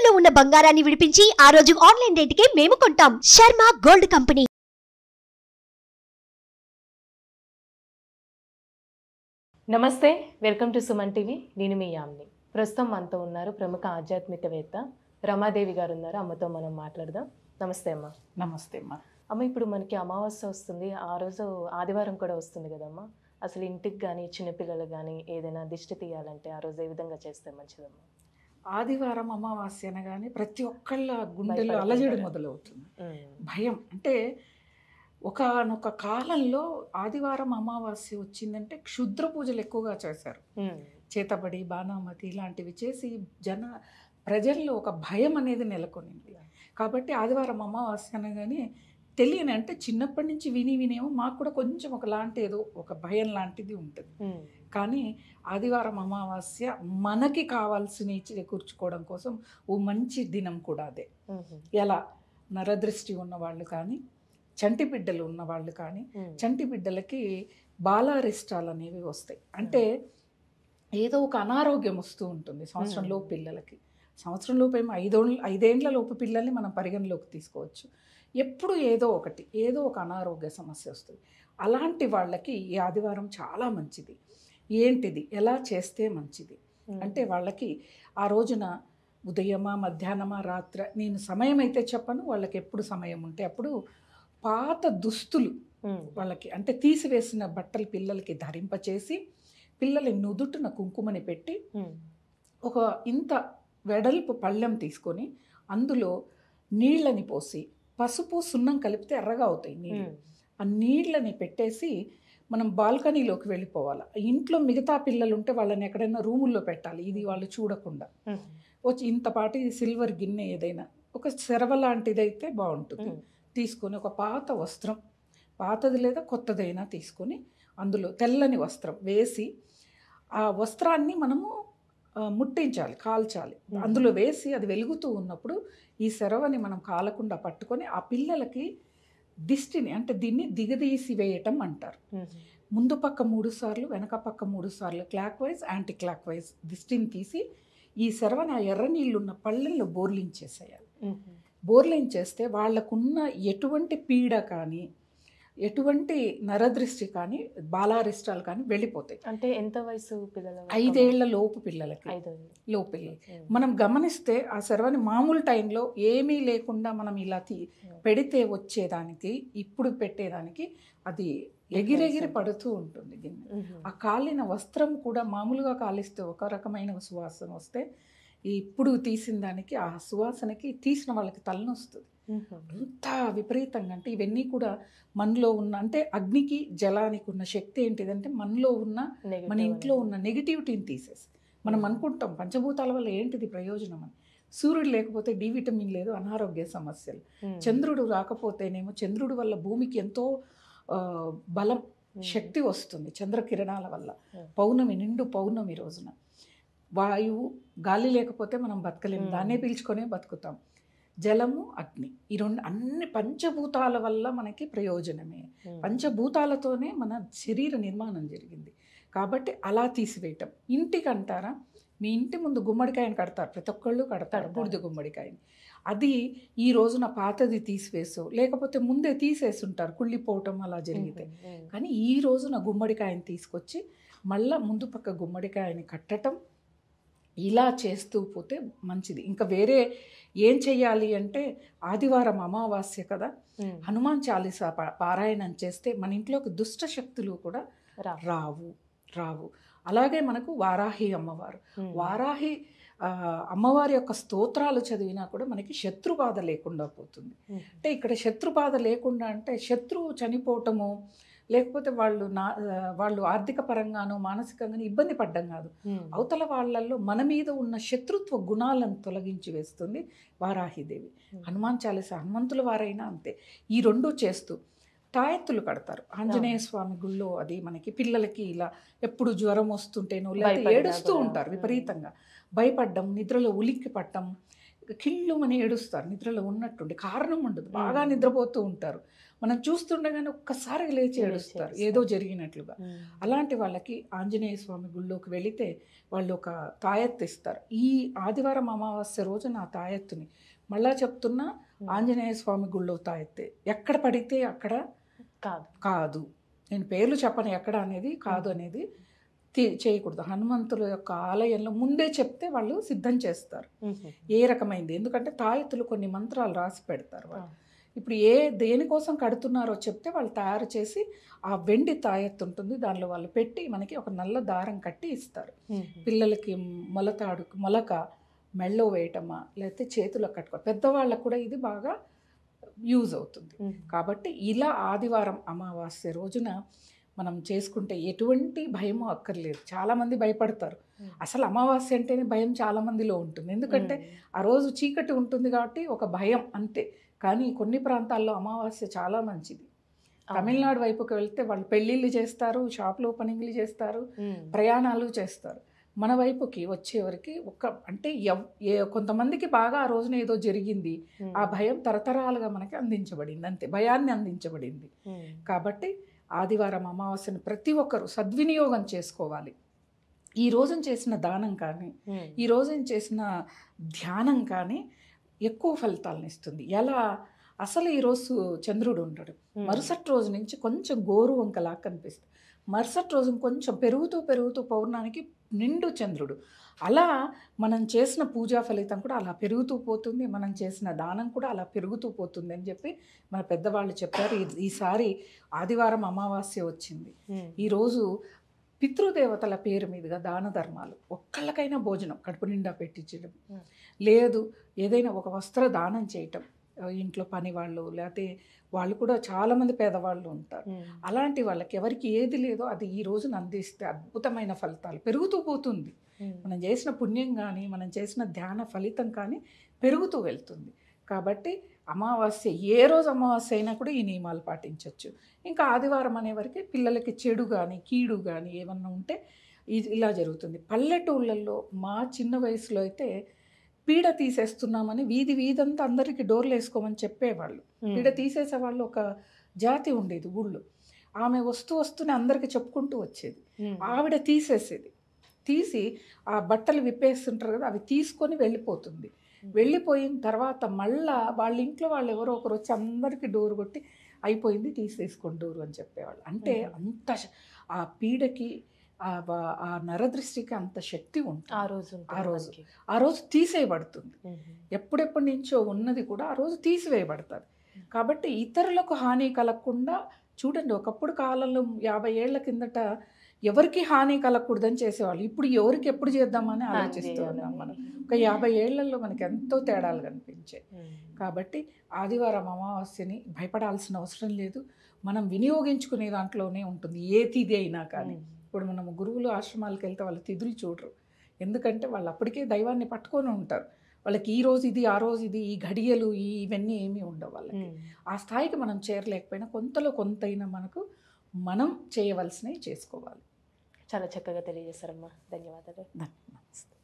తాకట్టులో ఉన్న బంగారాన్ని విడిపించి ఆ రోజు ఆన్లైన్ రేటుకే మేము కొంటాం. Sharma gold company. నమస్తే, వెల్కమ్ టు సుమన్ టీవీ. నేను మీ యామ్ని. ప్రస్తుతం మనతో ఉన్నారు ప్రముఖ ఆధ్యాత్మికవేత్త రమాదేవి గారు ఉన్నారు. అమ్మతో మనం మాట్లాడదాం. నమస్తే అమ్మ. నమస్తే అమ్మా. అమ్మ, ఇప్పుడు మనకి అమావాస్య వస్తుంది, ఆ రోజు ఆదివారం కూడా వస్తుంది కదమ్మా. అసలు ఇంటికి కానీ చిన్నపిల్లలకు కానీ ఏదైనా దిష్టి తీయాలంటే ఆ రోజు ఏ విధంగా చేస్తే మంచిదమ్మా? ఆదివారం అమావాస్య అనగానే ప్రతి ఒక్కళ్ళ గుండెల్లో అలజడి మొదలవుతుంది. భయం అంటే ఒకనొక కాలంలో ఆదివారం అమావాస్య వచ్చిందంటే క్షుద్ర పూజలు ఎక్కువగా చేశారు. చేతబడి, బాణామతి ఇలాంటివి చేసి ప్రజల్లో ఒక భయం అనేది నెలకొనింది. కాబట్టి ఆదివారం అమావాస్య అనగానే తెలియని, అంటే చిన్నప్పటి నుంచి వినేమో మాకు కూడా కొంచెం ఒకలాంటి ఏదో ఒక భయం లాంటిది ఉంటుంది. కానీ ఆదివారం అమావాస్య మనకి కావాల్సినవి చేకూర్చుకోవడం కోసం ఓ మంచి దినం కూడా అదే. ఎలా నరదృష్టి ఉన్నవాళ్ళు కానీ, చంటి బిడ్డలు ఉన్నవాళ్ళు కానీ, చంటి బిడ్డలకి బాలారిష్టాలు అనేవి వస్తాయి. అంటే ఏదో ఒక అనారోగ్యం వస్తూ ఉంటుంది సంవత్సరంలోపు పిల్లలకి. సంవత్సరంలోపు ఏమో 5 లోపు పిల్లల్ని మనం పరిగణలోకి తీసుకోవచ్చు. ఎప్పుడు ఏదో ఒక అనారోగ్య సమస్య వస్తుంది. అలాంటి వాళ్ళకి ఈ ఆదివారం చాలా మంచిది. ఏంటిది, ఎలా చేస్తే మంచిది అంటే, వాళ్ళకి ఆ రోజున ఉదయమా, మధ్యాహ్నమా, రాత్రి, నేను సమయం అయితే చెప్పను, వాళ్ళకి ఎప్పుడు సమయం ఉంటే అప్పుడు పాత దుస్తులు వాళ్ళకి, అంటే తీసివేసిన బట్టలు పిల్లలకి ధరింపచేసి, పిల్లల నుదుటిన కుంకుమని పెట్టి, ఒక ఇంత వెడల్పు పళ్ళెం తీసుకొని అందులో నీళ్ళని పోసి, పసుపు సున్నం కలిపితే ఎర్రగా అవుతాయి నీళ్ళు. ఆ నీళ్ళని పెట్టేసి మనం బాల్కనీలోకి వెళ్ళిపోవాలి. ఇంట్లో మిగతా పిల్లలు ఉంటే వాళ్ళని ఎక్కడైనా రూముల్లో పెట్టాలి, ఇది వాళ్ళు చూడకుండా. వచ్చి ఇంతపాటి సిల్వర్ గిన్నె ఏదైనా ఒక సెరవ లాంటిది అయితే బాగుంటుంది తీసుకొని, ఒక పాత వస్త్రం, పాతది లేదా కొత్తదైనా తీసుకొని అందులో తెల్లని వస్త్రం వేసి, ఆ వస్త్రాన్ని మనము ముట్టించాలి, కాల్చాలి. అందులో వేసి అది వెలుగుతూ ఉన్నప్పుడు ఈ సెరవని మనం కాలకుండా పట్టుకొని ఆ పిల్లలకి దిష్టిని, అంటే దీన్ని దిగదీసి వేయటం అంటారు. ముందు పక్క 3 సార్లు, వెనక పక్క 3 సార్లు, clockwise, anticlockwise దిష్టిని తీసి ఈ సెరవని ఆ ఎర్ర నీళ్ళున్న పళ్ళల్లో బోర్లించేసేయాలి. బోర్లించేస్తే వాళ్ళకున్న ఎటువంటి పీడ కానీ, ఎటువంటి నరదృష్టి కానీ, బాలారిష్టాలు కానీ వెళ్ళిపోతాయి. అంటే ఎంత వయసు పిల్లలు? 5 ఏళ్ల లోపు పిల్లలకి. మనం గమనిస్తే ఆ సెరవని మామూలు టైంలో ఏమీ లేకుండా మనం ఇలా పెడితే వచ్చేదానికి, ఇప్పుడు పెట్టేదానికి అది ఎగిరెగిరి పడుతూ ఉంటుంది గిన్నె. ఆ కాలిన వస్త్రం కూడా మామూలుగా కాలిస్తే ఒక రకమైన సువాసన వస్తే, ఇప్పుడు తీసిన దానికి ఆ సువాసనకి తీసిన వాళ్ళకి తలనొస్తుంది. అంత విపరీతంగా. అంటే ఇవన్నీ కూడా మనలో ఉన్న, అంటే అగ్నికి జలానికి ఉన్న శక్తి ఏంటిదంటే, మనలో ఉన్న, మన ఇంట్లో ఉన్న నెగిటివిటీని తీసేసి, మనం అనుకుంటాం పంచభూతాల వల్ల ఏంటిది ప్రయోజనం అని. సూర్యుడు లేకపోతే డి విటమిన్ లేదు, అనారోగ్య సమస్యలు. చంద్రుడు రాకపోతేనేమో, చంద్రుడి వల్ల భూమికి ఎంతో బలం, శక్తి వస్తుంది చంద్రకిరణాల వల్ల. పౌర్ణమి, నిండు పౌర్ణమి రోజున వాయువు, గాలి లేకపోతే మనం బతకలేము, దాన్నే పీల్చుకొనే బతుకుతాం. జలము, అగ్ని, ఈ రెండు అన్ని పంచభూతాల వల్ల మనకి ప్రయోజనమే. పంచభూతాలతోనే మన శరీర నిర్మాణం జరిగింది. కాబట్టి అలా తీసివేయటం. ఇంటికి అంటారా, మీ ఇంటి ముందు గుమ్మడికాయని కడతారు, ప్రతి ఒక్కళ్ళు కడతారు, బూడిద గుమ్మడికాయని. అది ఈ రోజున పాతది తీసివేసో, లేకపోతే ముందే తీసేసి ఉంటారు, కుళ్ళిపోవటం అలా జరిగితే. కానీ ఈ రోజున గుమ్మడికాయని తీసుకొచ్చి మళ్ళీ ముందు పక్క గుమ్మడికాయని కట్టడం, ఇలా చేస్తూ పోతే మంచిది. ఇంకా వేరే ఏం చెయ్యాలి అంటే, ఆదివారం అమావాస్య కదా, హనుమాన్ చాలీసా పారాయణం చేస్తే మన ఇంట్లోకి దుష్ట శక్తులు కూడా రావు. అలాగే మనకు వారాహి అమ్మవారు, వారాహి అమ్మవారి యొక్క స్తోత్రాలు చదివినా కూడా మనకి శత్రుబాధ లేకుండా పోతుంది. అంటే ఇక్కడ శత్రుబాధ లేకుండా అంటే, శత్రువు చనిపోవటము, లేకపోతే వాళ్ళు ఆర్థిక పరంగానో మానసికంగానో ఇబ్బంది పడ్డం కాదు, అవతల వాళ్ళల్లో మన మీద ఉన్న శత్రుత్వ గుణాలను తొలగించి వేస్తుంది వారాహిదేవి. హనుమాన్ చాలీసా, హనుమంతుల వారైనా అంతే. ఈ రెండు చేస్తూ తాయెత్తులు కడతారు ఆంజనేయ స్వామి గుళ్ళో. అది మనకి పిల్లలకి ఇలా ఎప్పుడు జ్వరం వస్తుంటేనో, లేకపోతే ఏడుస్తూ ఉంటారు విపరీతంగా, భయపడ్డం, నిద్రలో ఉలిక్కి పట్టడం, కిళ్ళు అని ఏడుస్తారు, నిద్రలో ఉన్నట్టుండి కారణం ఉండదు, బాగా నిద్రపోతూ ఉంటారు. మనం చూస్తుండగానే ఒక్కసారి లేచి ఏడుస్తారు ఏదో జరిగినట్లుగా. అలాంటి వాళ్ళకి ఆంజనేయ స్వామి గుళ్ళోకి వెళితే వాళ్ళు ఒక తాయెత్తు ఇస్తారు. ఈ ఆదివారం అమావాస్య రోజున ఆ తాయెత్తుని మళ్ళా చెప్తున్నా, ఆంజనేయ స్వామి గుళ్ళో తాయెత్తే, ఎక్కడ పడితే అక్కడ కాదు, నేను పేర్లు చెప్పను ఎక్కడ అనేది, కాదు అనేది చేయకూడదు. హనుమంతుల యొక్క ఆలయంలో ముందే చెప్తే వాళ్ళు సిద్ధం చేస్తారు ఏ రకమైంది. ఎందుకంటే తాయెత్తులు కొన్ని మంత్రాలు రాసి పెడతారు వాళ్ళు. ఇప్పుడు దేనికోసం కడుతున్నారో చెప్తే వాళ్ళు తయారు చేసి ఆ వెండి తాయెత్తు ఉంటుంది, దానిలో వాళ్ళు పెట్టి మనకి ఒక నల్ల దారం కట్టి ఇస్తారు. పిల్లలకి మొలక మెళ్ళో వేయటమా, లేకపోతే చేతులకు కట్టుకో, పెద్దవాళ్ళకు కూడా ఇది బాగా యూజ్ అవుతుంది. కాబట్టి ఇలా ఆదివారం అమావాస్య రోజున మనం చేసుకుంటే ఎటువంటి భయమో అక్కర్లేదు. చాలామంది భయపడతారు. అసలు అమావాస్య అంటేనే భయం చాలామందిలో ఉంటుంది. ఎందుకంటే ఆ రోజు చీకటి ఉంటుంది కాబట్టి ఒక భయం అంతే. కానీ కొన్ని ప్రాంతాల్లో అమావాస్య చాలా మంచిది. తమిళనాడు వైపుకి వెళ్తే వాళ్ళు పెళ్ళిళ్ళు చేస్తారు, షాపులు ఓపెనింగ్లు చేస్తారు, ప్రయాణాలు చేస్తారు. మన వైపుకి వచ్చేవరికి అంటే కొంతమందికి బాగా ఆ రోజున ఏదో జరిగింది, ఆ భయం తరతరాలుగా మనకి అందించబడింది, అంతే, భయాన్ని అందించబడింది. కాబట్టి ఆదివారం అమావాస్యను ప్రతి ఒక్కరూ సద్వినియోగం చేసుకోవాలి. ఈ రోజున చేసిన దానం కానీ, ఈ రోజున చేసిన ధ్యానం కానీ ఎక్కువ ఫలితాలను ఇస్తుంది. ఎలా? అసలు ఈరోజు చంద్రుడు ఉంటాడు, మరుసటి రోజు నుంచి కొంచెం గోరు వంకలా కనిపిస్తుంది, మరుసటి రోజు కొంచెం పెరుగుతూ పౌర్ణానికి నిండు చంద్రుడు. అలా మనం చేసిన పూజా ఫలితం కూడా అలా పెరుగుతూ పోతుంది, మనం చేసిన దానం కూడా అలా పెరుగుతూ పోతుంది అని చెప్పి మన పెద్దవాళ్ళు చెప్పారు. ఈసారి ఆదివారం అమావాస్య వచ్చింది. ఈరోజు పితృదేవతల పేరు మీదుగా దాన ధర్మాలు, ఒక్కళ్ళకైనా భోజనం కడుపు నిండా పెట్టించడం, లేదు ఏదైనా ఒక వస్త్ర దానం చేయటం, ఇంట్లో పని వాళ్ళు లేకపోతే వాళ్ళు కూడా చాలామంది పేదవాళ్ళు ఉంటారు. అలాంటి వాళ్ళకి ఎవరికి ఏది లేదో అది ఈ రోజున అందిస్తే అద్భుతమైన ఫలితాలు పెరుగుతూ పోతుంది. మనం చేసిన పుణ్యం కానీ, మనం చేసిన ధ్యాన ఫలితం కానీ పెరుగుతూ వెళ్తుంది. కాబట్టి అమావాస్య ఏ రోజు అమావాస్య అయినా కూడా ఈ నియమాలు పాటించవచ్చు. ఇంకా ఆదివారం అనేవరకు పిల్లలకి చెడు కానీ కీడు కానీ ఏమన్నా ఉంటే ఇలా జరుగుతుంది. పల్లెటూళ్ళల్లో మా చిన్న వయసులో అయితే పీడ తీసేస్తున్నామని వీధంతా అందరికీ డోర్లు వేసుకోమని చెప్పేవాళ్ళు. పీడ తీసేసేవాళ్ళు ఒక జాతి ఉండేది ఊళ్ళో. ఆమె వస్తూనే అందరికీ చెప్పుకుంటూ వచ్చేది. ఆవిడ తీసేసేది, తీసి ఆ బట్టలు విప్పేస్తుంటారు కదా, అవి తీసుకొని వెళ్ళిపోతుంది. వెళ్ళిపోయిన తర్వాత మళ్ళా వాళ్ళ ఇంట్లో వాళ్ళు ఎవరో ఒకరు వచ్చి అందరికీ డోర్ కొట్టి అయిపోయింది తీసేసుకోండి డోరు అని చెప్పేవాళ్ళు. అంటే అంత ఆ పీడకి ఆ నరదృష్టికి అంత శక్తి ఉంటుంది ఆ రోజు తీసేయబడుతుంది. ఎప్పుడెప్పటి నుంచో ఉన్నది కూడా ఆ రోజు తీసివేయబడుతుంది. కాబట్టి ఇతరులకు హాని కలగకుండా చూడండి, ఒకప్పుడు కాలంలో 50 ఏళ్ల కిందట ఎవరికి హాని కలగకూడదని చేసేవాళ్ళు. ఇప్పుడు ఎవరికి ఎప్పుడు చేద్దామని ఆలోచిస్తూ ఉన్నాం మనం. ఒక 50 ఏళ్లలో మనకి ఎంతో తేడాలు కనిపించాయి. కాబట్టి ఆదివారం అమావాస్యని భయపడాల్సిన అవసరం లేదు. మనం వినియోగించుకునే దాంట్లోనే ఉంటుంది ఏ తిథి అయినా కానీ. ఇప్పుడు మనం గురువులు ఆశ్రమాలకు వెళ్తే వాళ్ళ తిథులు చూడరు. ఎందుకంటే వాళ్ళు అప్పటికే దైవాన్ని పట్టుకొని ఉంటారు. వాళ్ళకి ఈ రోజు ఇది, ఆ రోజు ఇది, ఈ ఘడియలు ఇవన్నీ ఏమీ ఉండవు వాళ్ళకి. ఆ స్థాయికి మనం చేరలేకపోయినా కొంతలో కొంతైనా మనం చేయవలసినవి చేసుకోవాలి. చాలా చక్కగా తెలియజేస్తారమ్మా. ధన్యవాదాలు. నమస్తే.